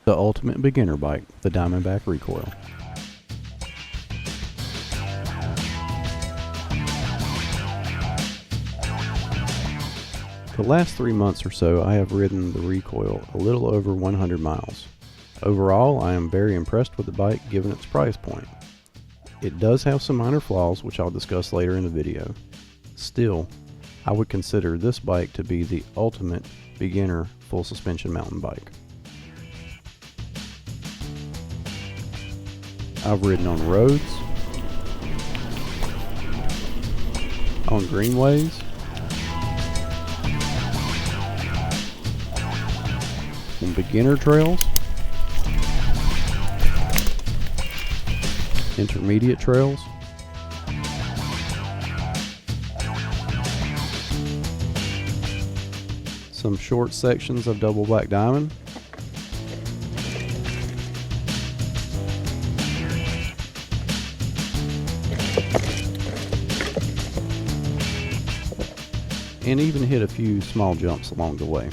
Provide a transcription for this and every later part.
The ultimate beginner bike, the Diamondback Recoil. The last 3 months or so, I have ridden the Recoil a little over 100 miles. Overall, I am very impressed with the bike given its price point. It does have some minor flaws, which I'll discuss later in the video. Still, I would consider this bike to be the ultimate beginner full suspension mountain bike. I've ridden on roads, on greenways, on beginner trails, intermediate trails, some short sections of double black diamond, and even hit a few small jumps along the way.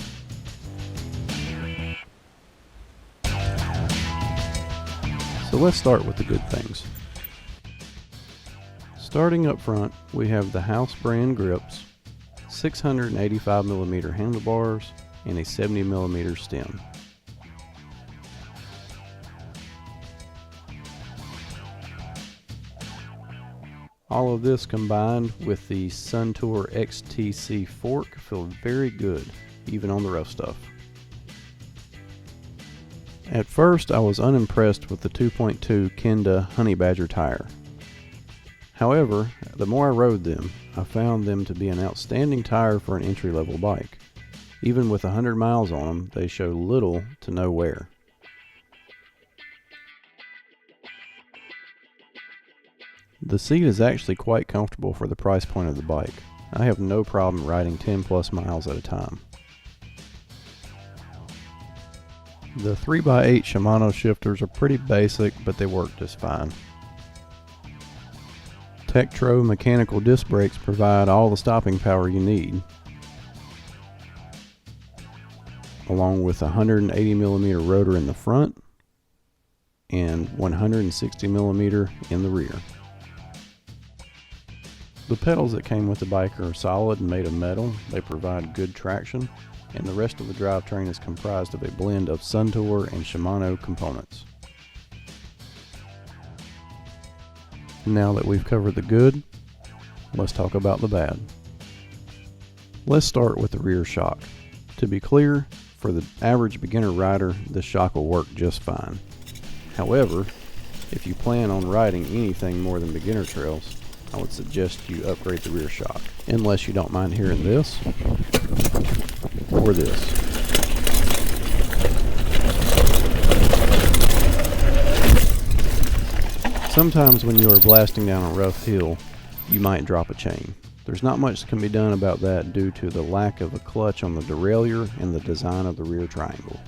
So let's start with the good things. Starting up front, we have the House brand grips, 685mm handlebars, and a 70mm stem. All of this combined with the Suntour XTC fork feel very good, even on the rough stuff. At first, I was unimpressed with the 2.2 Kenda Honey Badger tire. However, the more I rode them, I found them to be an outstanding tire for an entry-level bike. Even with 100 miles on them, they show little to no wear. The seat is actually quite comfortable for the price point of the bike. I have no problem riding 10 plus miles at a time. The 3x8 Shimano shifters are pretty basic, but they work just fine. Tektro mechanical disc brakes provide all the stopping power you need, along with a 180mm rotor in the front and 160mm in the rear. The pedals that came with the bike are solid and made of metal. They provide good traction, and the rest of the drivetrain is comprised of a blend of Suntour and Shimano components. Now that we've covered the good, let's talk about the bad. Let's start with the rear shock. To be clear, for the average beginner rider, this shock will work just fine. However, if you plan on riding anything more than beginner trails, I would suggest you upgrade the rear shock, unless you don't mind hearing this or this. Sometimes when you are blasting down a rough hill, you might drop a chain. There's not much that can be done about that due to the lack of a clutch on the derailleur and the design of the rear triangle.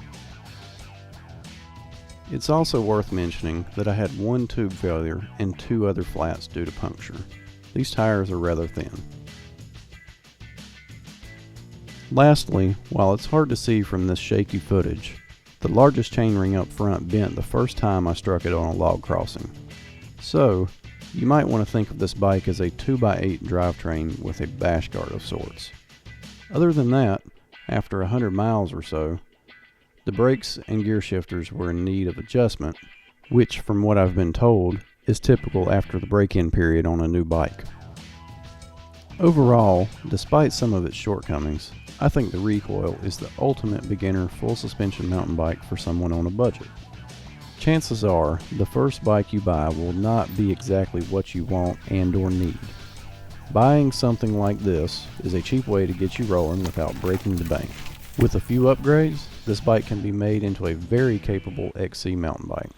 It's also worth mentioning that I had one tube failure and 2 other flats due to puncture. These tires are rather thin. Lastly, while it's hard to see from this shaky footage, the largest chainring up front bent the first time I struck it on a log crossing. So, you might want to think of this bike as a 2x8 drivetrain with a bash guard of sorts. Other than that, after 100 miles or so, the brakes and gear shifters were in need of adjustment, which from what I've been told is typical after the break-in period on a new bike. Overall, despite some of its shortcomings, I think the Recoil is the ultimate beginner full suspension mountain bike for someone on a budget. Chances are, the first bike you buy will not be exactly what you want and or need. Buying something like this is a cheap way to get you rolling without breaking the bank. With a few upgrades, this bike can be made into a very capable XC mountain bike.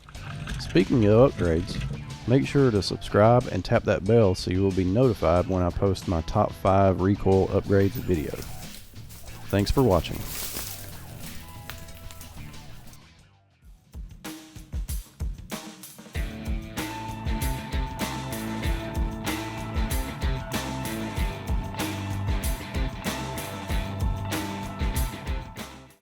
Speaking of upgrades, make sure to subscribe and tap that bell so you will be notified when I post my top 5 Recoil upgrades video. Thanks for watching.